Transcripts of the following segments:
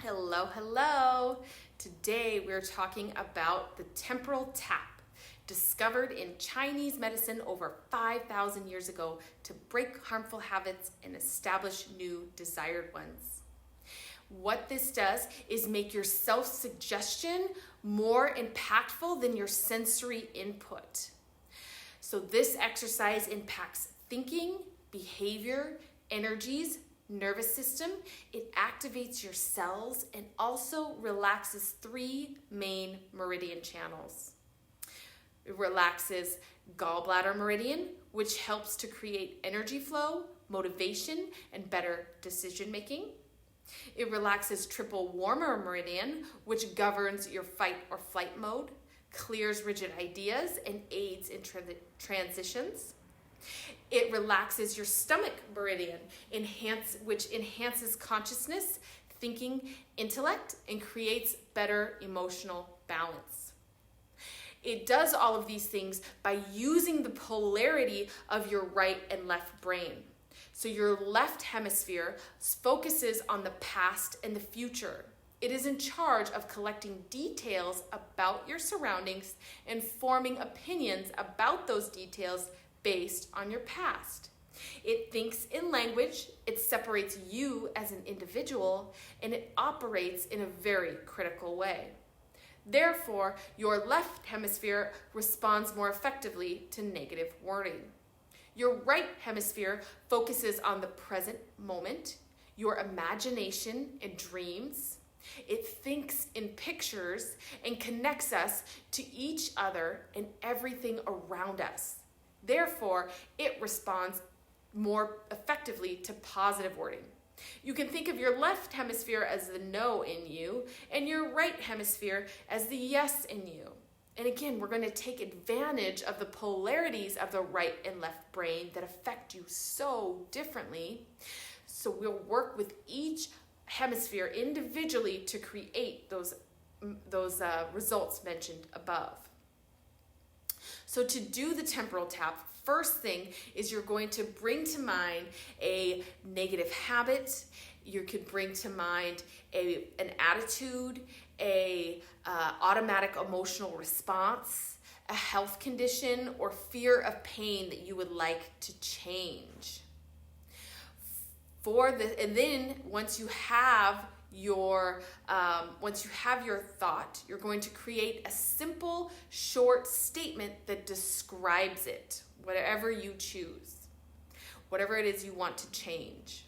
Hello, hello. Today we're talking about the temporal tap, discovered in Chinese medicine over 5,000 years ago to break harmful habits and establish new desired ones. What this does is make your self-suggestion more impactful than your sensory input. So this exercise impacts thinking, behavior, energies, nervous system. It activates your cells and also relaxes three main meridian channels. It relaxes gallbladder meridian, which helps to create energy flow, motivation, and better decision making. It relaxes triple warmer meridian, which governs your fight or flight mode, clears rigid ideas, and aids in transitions. It relaxes your stomach meridian, which enhances consciousness, thinking, intellect, and creates better emotional balance. It does all of these things by using the polarity of your right and left brain. So your left hemisphere focuses on the past and the future. It is in charge of collecting details about your surroundings and forming opinions about those details based on your past. It thinks in language, it separates you as an individual, and it operates in a very critical way. Therefore, your left hemisphere responds more effectively to negative wording. Your right hemisphere focuses on the present moment, your imagination and dreams. It thinks in pictures and connects us to each other and everything around us. Therefore, it responds more effectively to positive wording. You can think of your left hemisphere as the no in you and your right hemisphere as the yes in you. And again, we're going to take advantage of the polarities of the right and left brain that affect you so differently. So we'll work with each hemisphere individually to create those results mentioned above. So to do the temporal tap, first thing is you're going to bring to mind a negative habit. You could bring to mind an attitude, a automatic emotional response, a health condition, or fear of pain that you would like to change. And then once you have your thought, you're going to create a simple, short statement that describes it, whatever you choose, whatever it is you want to change.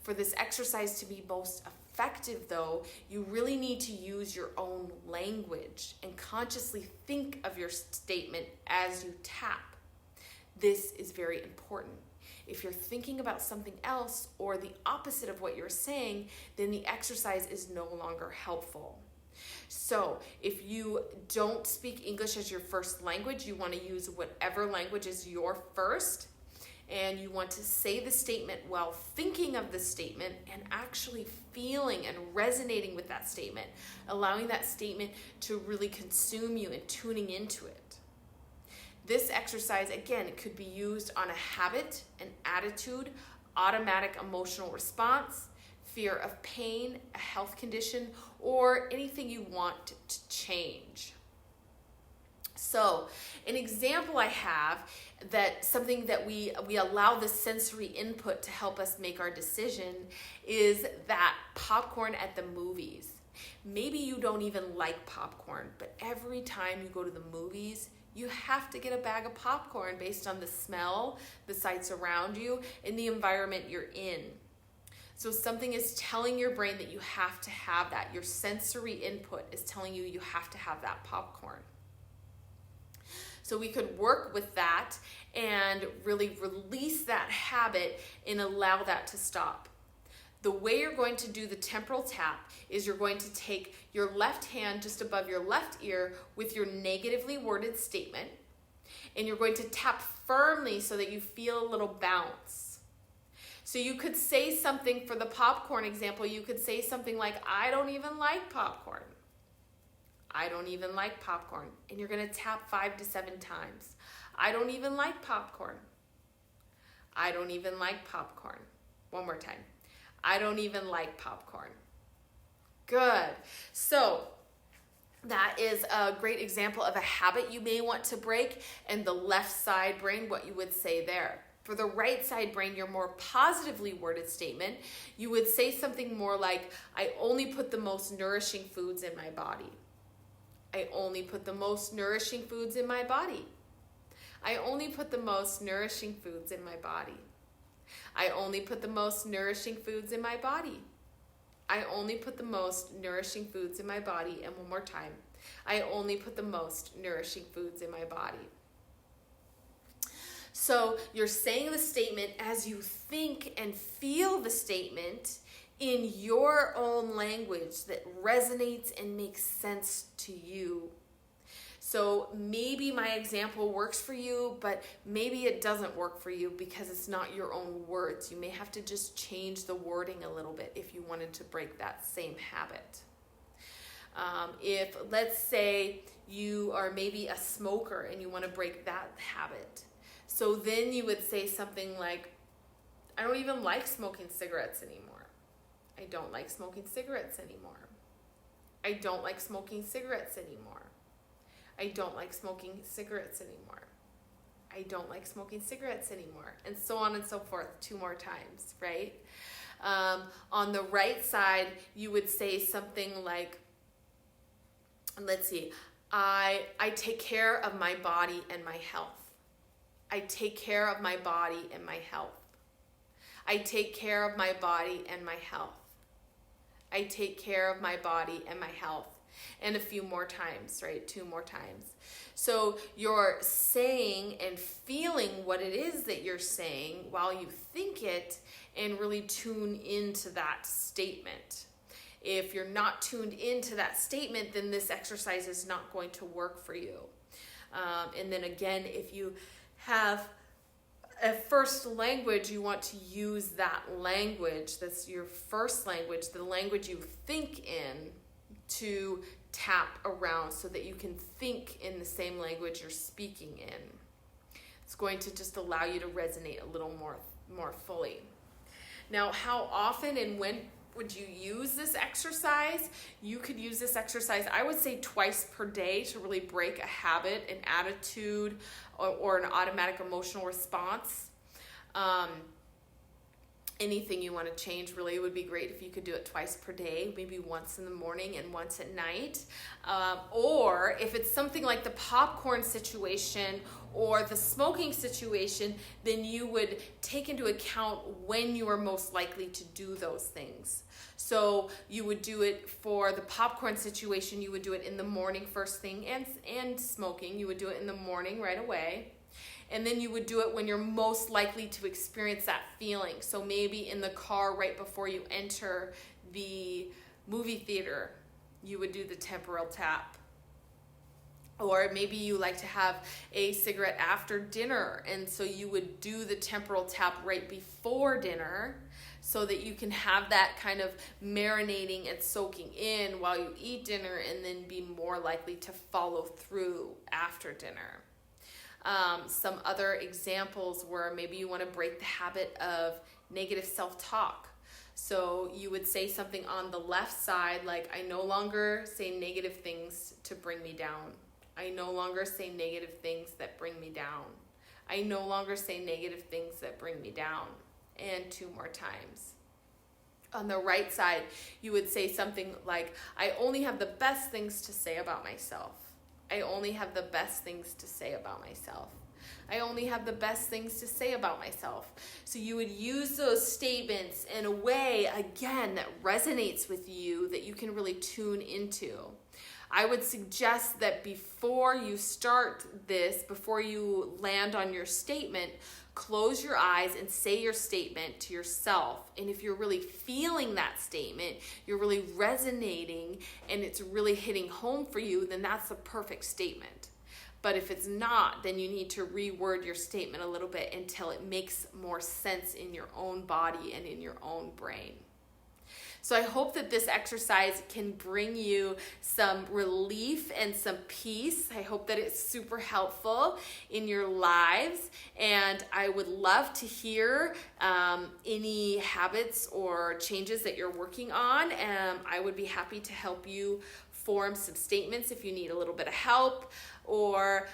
For this exercise to be most effective, though, you really need to use your own language and consciously think of your statement as you tap. This is very important. If you're thinking about something else or the opposite of what you're saying, then the exercise is no longer helpful. So if you don't speak English as your first language, you want to use whatever language is your first, and you want to say the statement while thinking of the statement and actually feeling and resonating with that statement, allowing that statement to really consume you and tuning into it. This exercise, again, it could be used on a habit, an attitude, automatic emotional response, fear of pain, a health condition, or anything you want to change. So, an example I have that something that we allow the sensory input to help us make our decision is that popcorn at the movies. Maybe you don't even like popcorn, but every time you go to the movies, you have to get a bag of popcorn based on the smell, the sights around you, and the environment you're in. So something is telling your brain that you have to have that. Your sensory input is telling you you have to have that popcorn. So we could work with that and really release that habit and allow that to stop. The way you're going to do the temporal tap is you're going to take your left hand just above your left ear with your negatively worded statement, and you're going to tap firmly so that you feel a little bounce. So you could say something, for the popcorn example, you could say something like, I don't even like popcorn. I don't even like popcorn. And you're going to tap 5 to 7 times. I don't even like popcorn. I don't even like popcorn. One more time. I don't even like popcorn. Good. So that is a great example of a habit you may want to break, and the left side brain, what you would say there. For the right side brain, your more positively worded statement, you would say something more like, I only put the most nourishing foods in my body. I only put the most nourishing foods in my body. I only put the most nourishing foods in my body. I only put the most nourishing foods in my body. I only put the most nourishing foods in my body. And one more time. I only put the most nourishing foods in my body. So you're saying the statement as you think and feel the statement in your own language that resonates and makes sense to you. So maybe my example works for you, but maybe it doesn't work for you because it's not your own words. You may have to just change the wording a little bit if you wanted to break that same habit. If, let's say, you are maybe a smoker and you want to break that habit. So then you would say something like, I don't even like smoking cigarettes anymore. I don't like smoking cigarettes anymore. I don't like smoking cigarettes anymore. I don't like smoking cigarettes anymore. I don't like smoking cigarettes anymore. And so on and so forth 2 more times, right? On the right side, you would say something like, let's see, I take care of my body and my health. I take care of my body and my health. I take care of my body and my health. I take care of my body and my health. And a few more times, right? 2 more times. So you're saying and feeling what it is that you're saying while you think it, and really tune into that statement. If you're not tuned into that statement, then this exercise is not going to work for you. And then again, if you have a first language, you want to use that language, that's your first language, the language you think in, to tap around so that you can think in the same language you're speaking in. It's going to just allow you to resonate a little more fully. Now, how often and when would you use this exercise? You could use this exercise, I would say, twice per day to really break a habit, an attitude, or an automatic emotional response. Anything you want to change really would be great if you could do it twice per day, maybe once in the morning and once at night. Or if it's something like the popcorn situation or the smoking situation, then you would take into account when you are most likely to do those things. So you would do it for the popcorn situation, you would do it in the morning first thing, and smoking, you would do it in the morning right away. And then you would do it when you're most likely to experience that feeling. So maybe in the car right before you enter the movie theater, you would do the temporal tap. Or maybe you like to have a cigarette after dinner, and so you would do the temporal tap right before dinner so that you can have that kind of marinating and soaking in while you eat dinner, and then be more likely to follow through after dinner. Some other examples were maybe you want to break the habit of negative self-talk. So you would say something on the left side like, I no longer say negative things to bring me down. I no longer say negative things that bring me down. I no longer say negative things that bring me down. And 2 more times. On the right side, you would say something like, I only have the best things to say about myself. I only have the best things to say about myself. I only have the best things to say about myself. So you would use those statements in a way, again, that resonates with you, that you can really tune into. I would suggest that before you start this, before you land on your statement, close your eyes and say your statement to yourself. And if you're really feeling that statement, you're really resonating, and it's really hitting home for you, then that's the perfect statement. But if it's not, then you need to reword your statement a little bit until it makes more sense in your own body and in your own brain. So I hope that this exercise can bring you some relief and some peace. I hope that it's super helpful in your lives. And I would love to hear any habits or changes that you're working on. I would be happy to help you form some statements if you need a little bit of help, or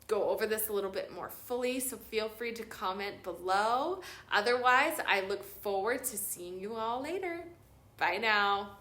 go over this a little bit more fully, so feel free to comment below. Otherwise, I look forward to seeing you all later. Bye now.